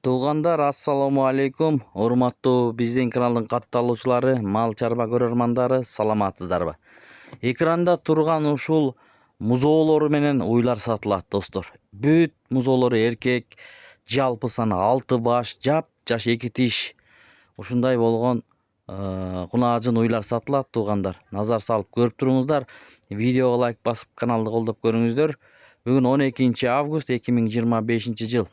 Туугандар, ассаламу алейкум. Урматтуу биздин каналдын катталуучулары, мал чарба көрөрмандары, саламатсыздарбы? Экранда турган ушул музоолору менен уйлар сатылат, достор. Бүт музоолору эркек, жалпы саны 6 баш, жап-жаш 2 тиш. Ушундай болгон кунаажын уйлар сатылат, туугандар. Назар салып көрүп туруңуздар. Видеого лайк басып каналды колдоп көрүңүздөр. Бүгүн 12 август 2025 жыл.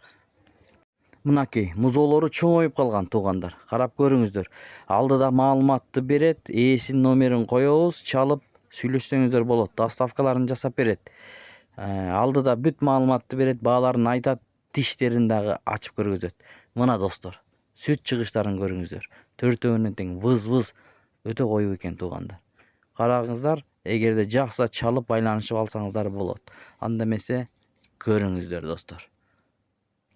Мынакей, музоолору чоңоюп калган, туугандар. Карап көрүңүздөр. Алдыда маалыматты берет, ээсинин номерин коебуз, чалып сүйлөшсөңүздөр болот. Доставкаларын жасап берет. Алдыда бүт маалыматты берет, бааларын айтат, тиштерин дагы ачып көргөзөт. Мына достор, сүт чыгыштарын көрүңүздөр. Төртөөнүн тең выз-выз өтө коюу экен, туугандар. Караңыздар, эгерде жакса чалып байланышып алсаңыздар болот. Анда эмесе көрүңүздөр, достор.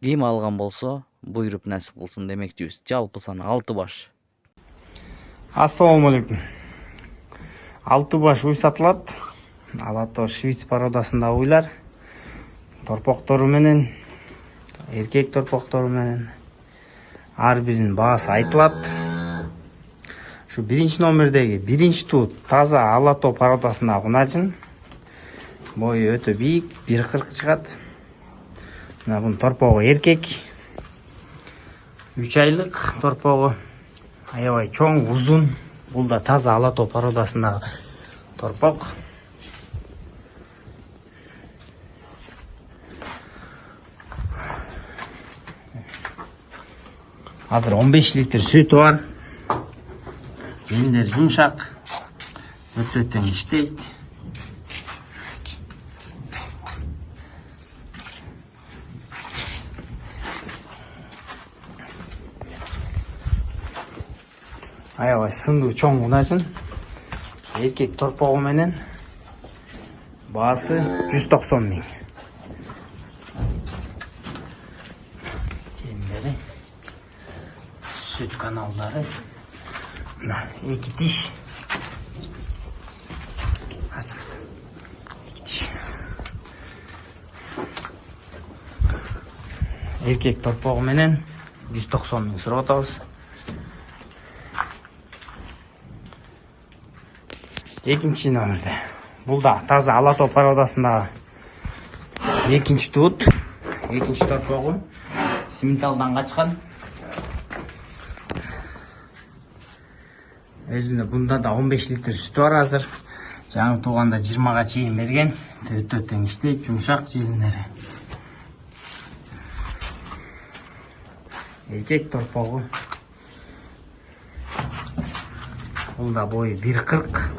Ким алган болсо, буйруп насип кылсын демекчибиз. Жалпы саны 6 баш. Ассаламу алейкум. 6 баш уй сатылат. Алато швиц породасында уйлар. Торпоктору менен, эркек торпоктору менен. Ар биринин баасы айтылат. Şu birinci номердеги биринчи тут таза алато породасында кунажын. Бою өтө бийик, 1.40 чыгат. Bunun torpoğu erkek. 3 aylık torpoğu. Аябай чоң, uzun. Бұл да таза алато породасындағы торпоқ. Азыр 15 литр sütü var. Жемдер жұмшақ. Өтө-өтөн иштейт. Аябай сындуу чоң кунажын. Эркек торпогу менен баасы 190 миң. Жемдери, сүт каналдары. Мына 2 тиш. Ачык. 2 тиш. Эркек торпогу менен 190 миң сурап атабыз. Экинчи номерде. Бул да таза алато породасындагы экинчи тут, экинчи торпогу симменталдан качкан. Өзүндө бунда да 15 литр сүтү бар азыр. Жаңы тууганда 20га чейин берген. Өтө тең иштейт, жумшак желиндери. Эркек торпогу. Бул да бою 1.40.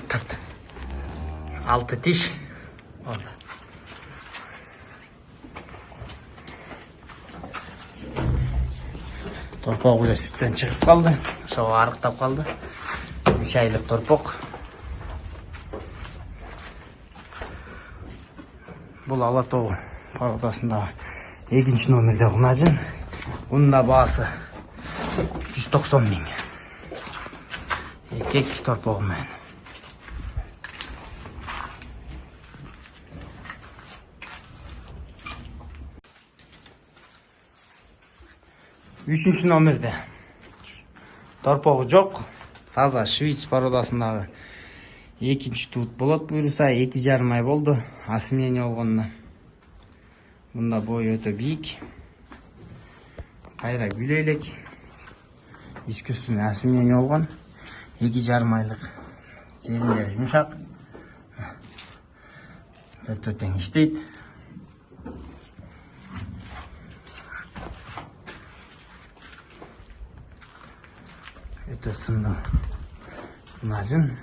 Тарт. 6 тиш. Orada. Torpok уже sütten çıkıp kaldı. Şoğa arıktap kaldı. 3 aylık torpok. Бұл алато породасында экинчи номерде кунажын. Bunun da baası 190 миң. Erkek torpoğu men. Üçüncü номерде торпогу жок. Таза швиц породасындагы экинчи тут болот буюрса, 2,5 ай болду осеменение болгонуна. Bunda boyu өтө бийик. Кайра гүл элек. Искусственный осеменение болгон. 2,5 айлык. Желиндери жумшак. Өтө тең иштейт. Өтө сындуу кунажын.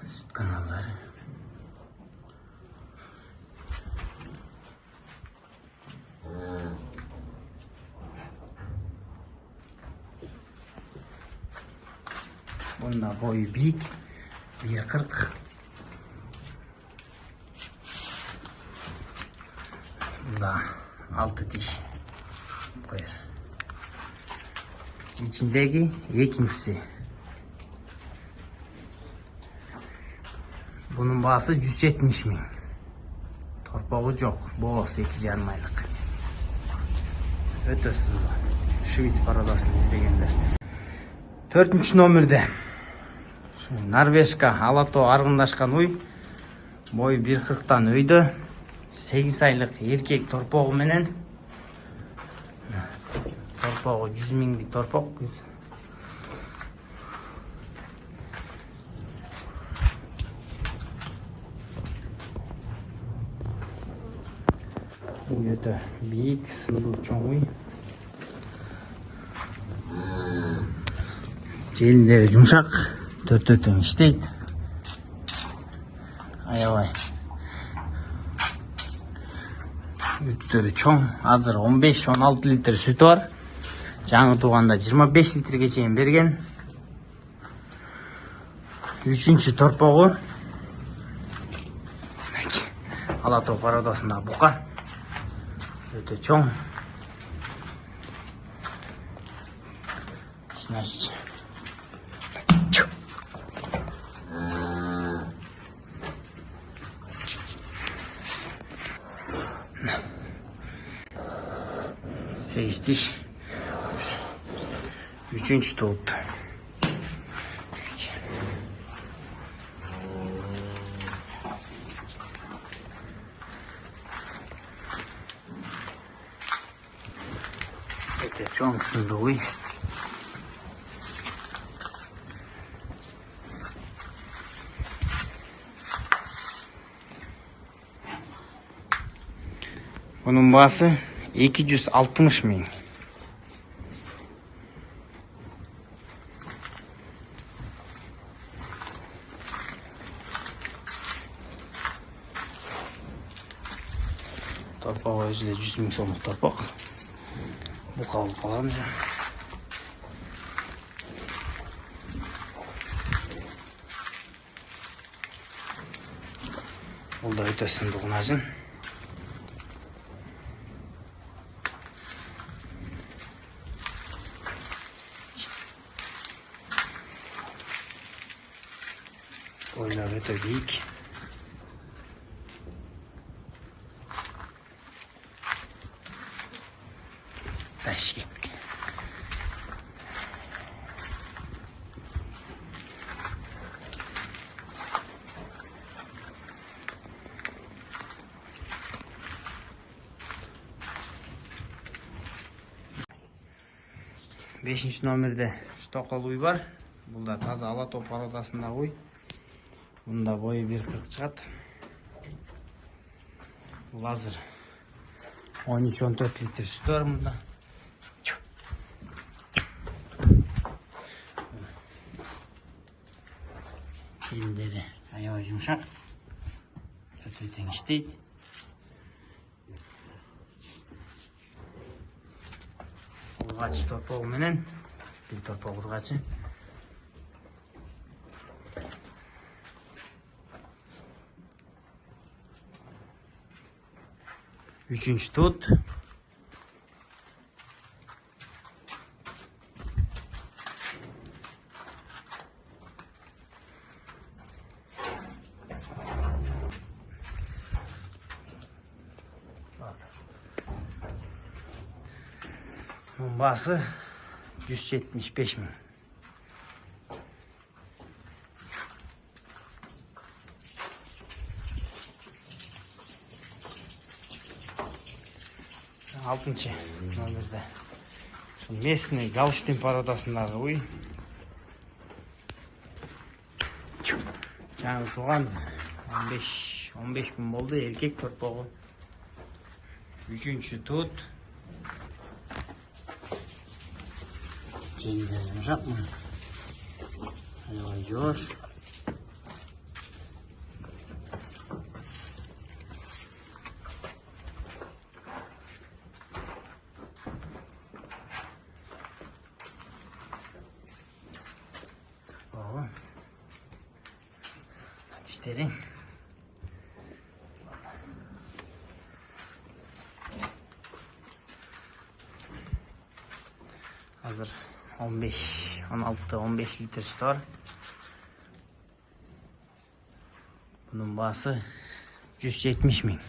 Süt kanalları. Bunda boyu büyük. 1.40. Bunda 6 diş koyar. İçindeki ikincisi Bunun bağısı 170 min. Torpağı жоқ. Boğası 2,5 aylık. Öte sızlı. Şviц parodasını izlegenler. 4. номерде. Норвежка алато аргындашкан уй. Boyu 1,40'tan өйдө. 8 aylık erkek torpağı menen. Torpağı 100 minlik torpak. Uy öte büyük, sınırlı çoğun uy. Желіндері жұмшақ, төрт-төрттен іштейді. Аябай. Үттері чоң, азыр 15-16 литр сүті бар. Жаңы туғанда 25 литрге чейін берген. 3-ші торпағы. Алато пародасында бұқа. Өте чоң. Значит. Sekiz. 3. tuğut. Öte çok sınırlı. Bunun bağısı 260 min. Torpağı özüde 100 min so'mlik torpaq. Bu kalıp alamız. Bu da ötesinde dokunacın. Boylar öte büyük. Taş gittik. Beşinci номерде штокол уй бар. Бұл да таза алато пародасында уй. Bunda boyu 1,40 çıkat. Bu hazır. 13-14 litre sütü var bunda. Filmleri ayağı yumuşak. Kötüden işteydi. Urgaç torpağı menen. Bir torpağı urgaçı. Üçüncü tut. Bunun bağısı 175 min. Altıncı номерде. Şu местный Галштин пародасындағы уй. Жаңы туған 15 күн болды, еркек торпағы. Üçüncü tut. Желіден жұмшақ мı? Hayvan coş. Dişlerin. Hazır 16-15 litre süt var. Bunun bası 170 ming.